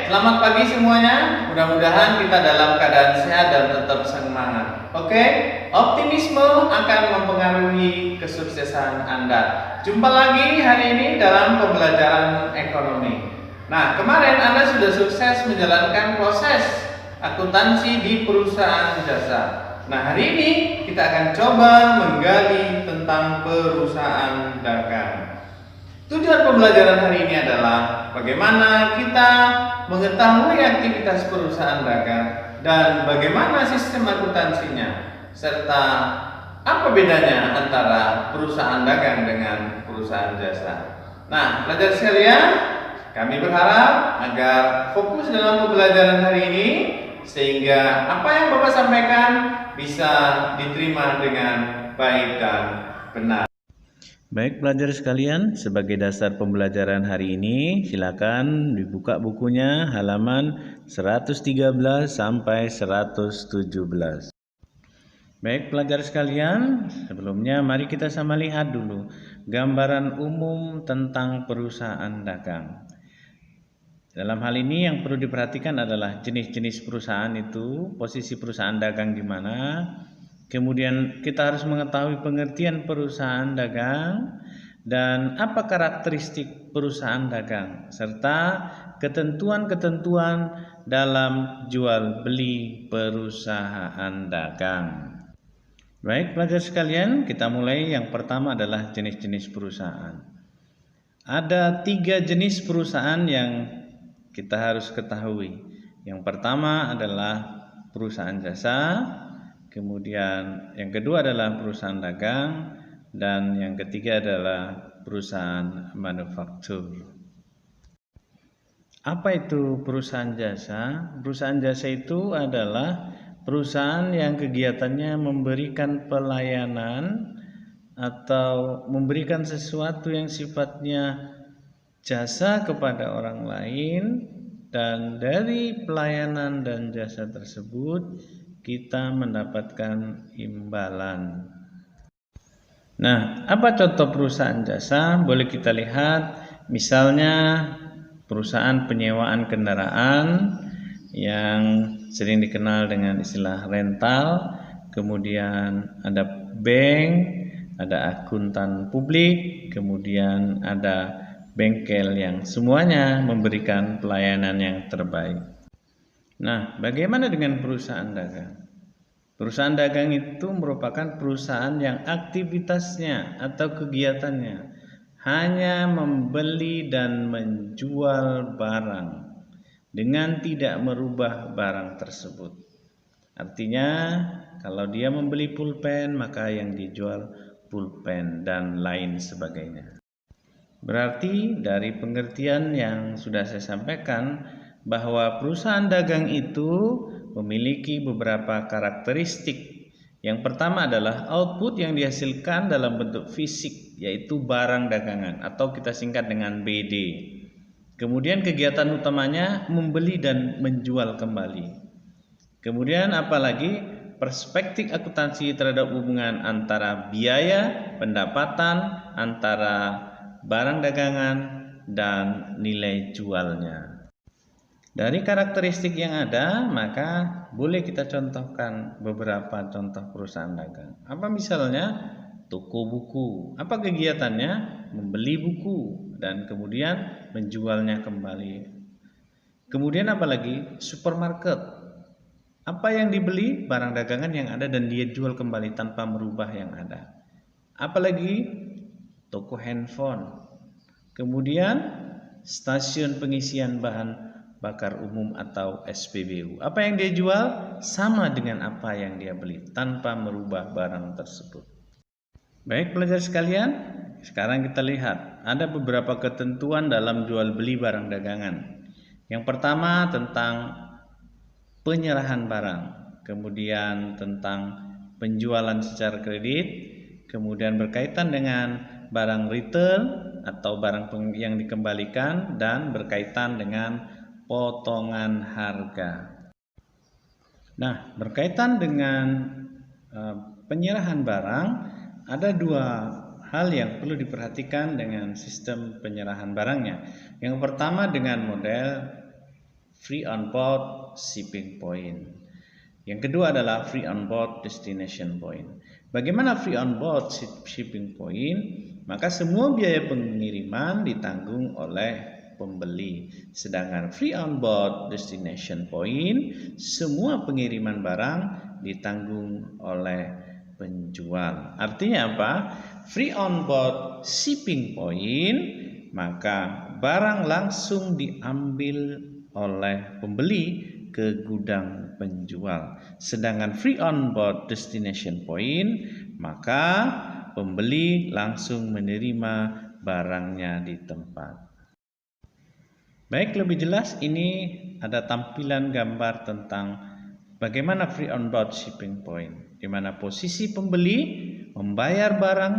selamat pagi semuanya. Mudah-mudahan kita dalam keadaan sehat dan tetap semangat. Oke, optimisme akan mempengaruhi kesuksesan Anda. Jumpa lagi hari ini dalam pembelajaran ekonomi. Nah, kemarin Anda sudah sukses menjalankan proses akuntansi di perusahaan jasa. Nah, hari ini kita akan coba menggali tentang perusahaan dagang. Tujuan pembelajaran hari ini adalah bagaimana kita mengetahui aktivitas perusahaan dagang dan bagaimana sistem akuntansinya, serta apa bedanya antara perusahaan dagang dengan perusahaan jasa. Nah, pelajar sekalian, kami berharap agar fokus dalam pembelajaran hari ini sehingga apa yang Bapak sampaikan bisa diterima dengan baik dan benar. Baik pelajar sekalian, sebagai dasar pembelajaran hari ini, silakan dibuka bukunya halaman 113 sampai 117. Baik pelajar sekalian, sebelumnya mari kita sama lihat dulu gambaran umum tentang perusahaan dagang. Dalam hal ini yang perlu diperhatikan adalah jenis-jenis perusahaan itu, posisi perusahaan dagang di mana. Kemudian kita harus mengetahui pengertian perusahaan dagang dan apa karakteristik perusahaan dagang serta ketentuan-ketentuan dalam jual beli perusahaan dagang. Baik pelajar sekalian, kita mulai. Yang pertama adalah jenis-jenis perusahaan. Ada 3 jenis perusahaan yang kita harus ketahui. Yang pertama adalah perusahaan jasa, kemudian yang kedua adalah perusahaan dagang, dan yang ketiga adalah perusahaan manufaktur. Apa itu perusahaan jasa? Perusahaan jasa itu adalah perusahaan yang kegiatannya memberikan pelayanan atau memberikan sesuatu yang sifatnya jasa kepada orang lain, dan dari pelayanan dan jasa tersebut kita mendapatkan imbalan. Nah, apa contoh perusahaan jasa? Boleh kita lihat, misalnya perusahaan penyewaan kendaraan yang sering dikenal dengan istilah rental, kemudian ada bank, ada akuntan publik, kemudian ada bengkel yang semuanya memberikan pelayanan yang terbaik. Nah, bagaimana dengan perusahaan dagang? Perusahaan dagang itu merupakan perusahaan yang aktivitasnya atau kegiatannya hanya membeli dan menjual barang dengan tidak merubah barang tersebut. Artinya, kalau dia membeli pulpen, maka yang dijual pulpen dan lain sebagainya. Berarti dari pengertian yang sudah saya sampaikan bahwa perusahaan dagang itu memiliki beberapa karakteristik. Yang pertama adalah output yang dihasilkan dalam bentuk fisik, yaitu barang dagangan atau kita singkat dengan BD. Kemudian kegiatan utamanya membeli dan menjual kembali. Kemudian apalagi perspektif akuntansi terhadap hubungan antara biaya, pendapatan, antara barang dagangan dan nilai jualnya. Dari karakteristik yang ada, maka boleh kita contohkan beberapa contoh perusahaan dagang. Apa misalnya? Toko buku. Apa kegiatannya? Membeli buku dan kemudian menjualnya kembali. Kemudian apalagi? Supermarket. Apa yang dibeli? Barang dagangan yang ada dan dia jual kembali tanpa merubah yang ada. Apalagi? Toko handphone. Kemudian stasiun pengisian bahan bakar umum atau SPBU. Apa yang dia jual sama dengan apa yang dia beli tanpa merubah barang tersebut. Baik pelajar sekalian, sekarang kita lihat ada beberapa ketentuan dalam jual beli barang dagangan. Yang pertama tentang penyerahan barang, kemudian tentang penjualan secara kredit, kemudian berkaitan dengan barang retail atau barang yang dikembalikan, dan berkaitan dengan potongan harga. Nah, berkaitan dengan penyerahan barang, ada 2 hal yang perlu diperhatikan dengan sistem penyerahan barangnya. Yang pertama dengan model free on board shipping point. Yang kedua adalah free on board destination point. Bagaimana free on board shipping point? Maka semua biaya pengiriman ditanggung oleh pembeli. Sedangkan free on board destination point, semua pengiriman barang ditanggung oleh penjual. Artinya apa? Free on board shipping point, maka barang langsung diambil oleh pembeli ke gudang penjual. Sedangkan free on board destination point, maka pembeli langsung menerima barangnya di tempat. Baik, lebih jelas ini ada tampilan gambar tentang bagaimana free on board shipping point, di mana posisi pembeli membayar barang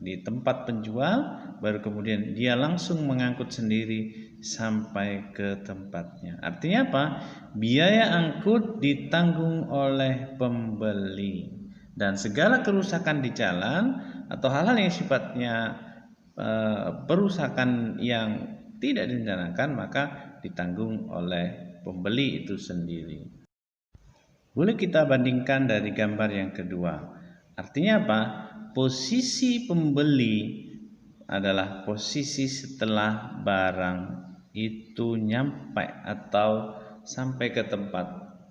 di tempat penjual, baru kemudian dia langsung mengangkut sendiri sampai ke tempatnya. Artinya apa? Biaya angkut ditanggung oleh pembeli, dan segala kerusakan di jalan atau hal-hal yang sifatnya perusakan yang tidak direncanakan maka ditanggung oleh pembeli itu sendiri. Boleh kita bandingkan dari gambar yang kedua. Artinya apa? Posisi pembeli adalah posisi setelah barang itu nyampe atau sampai ke tempat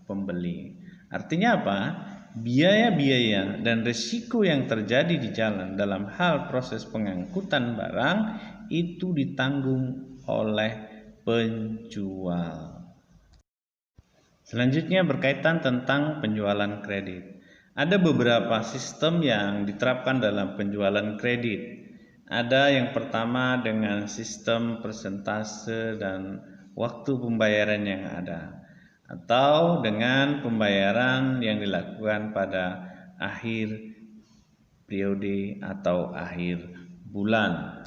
pembeli. Artinya apa? Biaya-biaya dan risiko yang terjadi di jalan dalam hal proses pengangkutan barang itu ditanggung oleh penjual. Selanjutnya berkaitan tentang penjualan kredit. Ada beberapa sistem yang diterapkan dalam penjualan kredit. Ada yang pertama dengan sistem persentase dan waktu pembayaran yang ada, atau dengan pembayaran yang dilakukan pada akhir periode atau akhir bulan.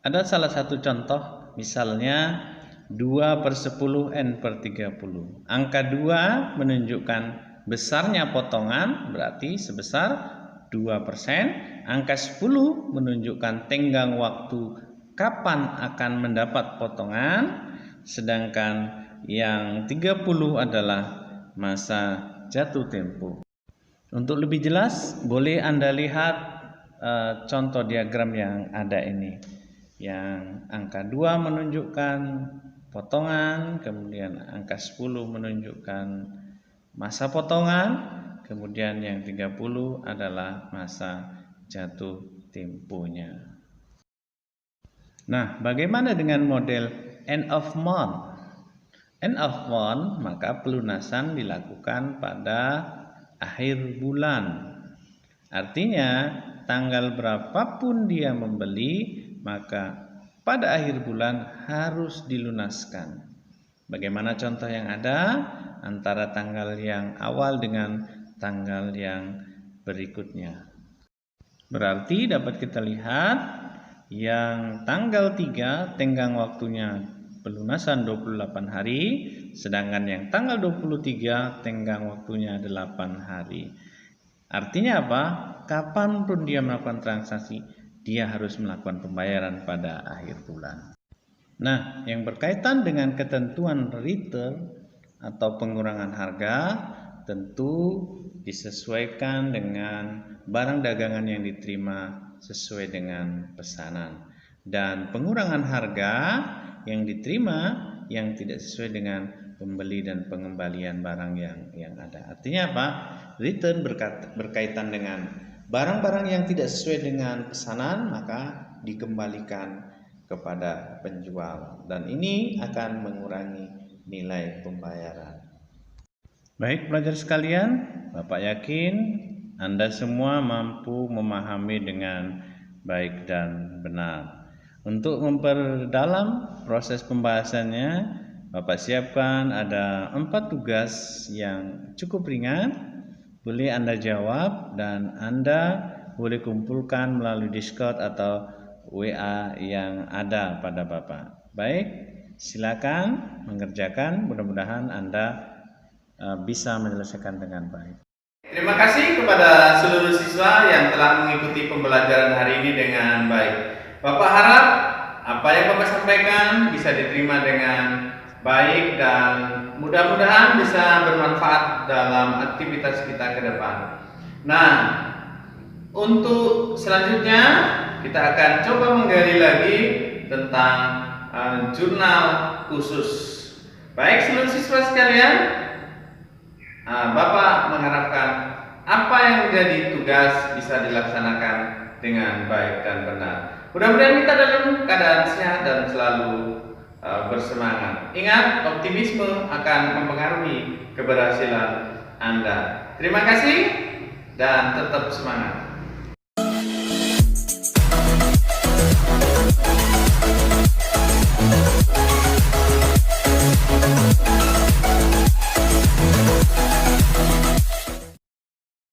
Ada salah satu contoh, misalnya 2/10 N/30. Angka 2 menunjukkan besarnya potongan, berarti sebesar 2%. Angka 10 menunjukkan tenggang waktu kapan akan mendapat potongan, sedangkan yang 30 adalah masa jatuh tempo. Untuk lebih jelas, boleh Anda lihat contoh diagram yang ada ini. Yang angka 2 menunjukkan potongan, kemudian angka 10 menunjukkan masa potongan, kemudian yang 30 adalah masa jatuh temponya. Nah, bagaimana dengan model end of month? End of month, maka pelunasan dilakukan pada akhir bulan. Artinya, tanggal berapapun dia membeli, maka pada akhir bulan harus dilunaskan. Bagaimana contoh yang ada antara tanggal yang awal dengan tanggal yang berikutnya? Berarti dapat kita lihat yang tanggal 3 tenggang waktunya pelunasan 28 hari, sedangkan yang tanggal 23 tenggang waktunya 8 hari. Artinya apa? Kapanpun dia melakukan transaksi, dia harus melakukan pembayaran pada akhir bulan. Nah, yang berkaitan dengan ketentuan return atau pengurangan harga tentu disesuaikan dengan barang dagangan yang diterima sesuai dengan pesanan, dan pengurangan harga yang diterima yang tidak sesuai dengan pembeli dan pengembalian barang yang ada. Artinya apa? Return berkaitan dengan barang-barang yang tidak sesuai dengan pesanan maka dikembalikan kepada penjual, dan ini akan mengurangi nilai pembayaran. Baik pelajar sekalian, Bapak yakin Anda semua mampu memahami dengan baik dan benar. Untuk memperdalam proses pembahasannya, Bapak siapkan ada 4 tugas yang cukup ringan. Boleh Anda jawab dan Anda boleh kumpulkan melalui Discord atau WA yang ada pada Bapak. Baik, silakan mengerjakan. Mudah-mudahan Anda bisa menyelesaikan dengan baik. Terima kasih kepada seluruh siswa yang telah mengikuti pembelajaran hari ini dengan baik. Bapak harap apa yang Bapak sampaikan bisa diterima dengan baik dan mudah-mudahan bisa bermanfaat dalam aktivitas kita ke depan. Nah, untuk selanjutnya kita akan coba menggali lagi tentang jurnal khusus. Baik seluruh siswa sekalian, Bapak mengharapkan apa yang menjadi tugas bisa dilaksanakan dengan baik dan benar. Mudah-mudahan kita dalam keadaan sehat dan selalu bersemangat. Ingat, optimisme akan mempengaruhi keberhasilan Anda. Terima kasih dan tetap semangat.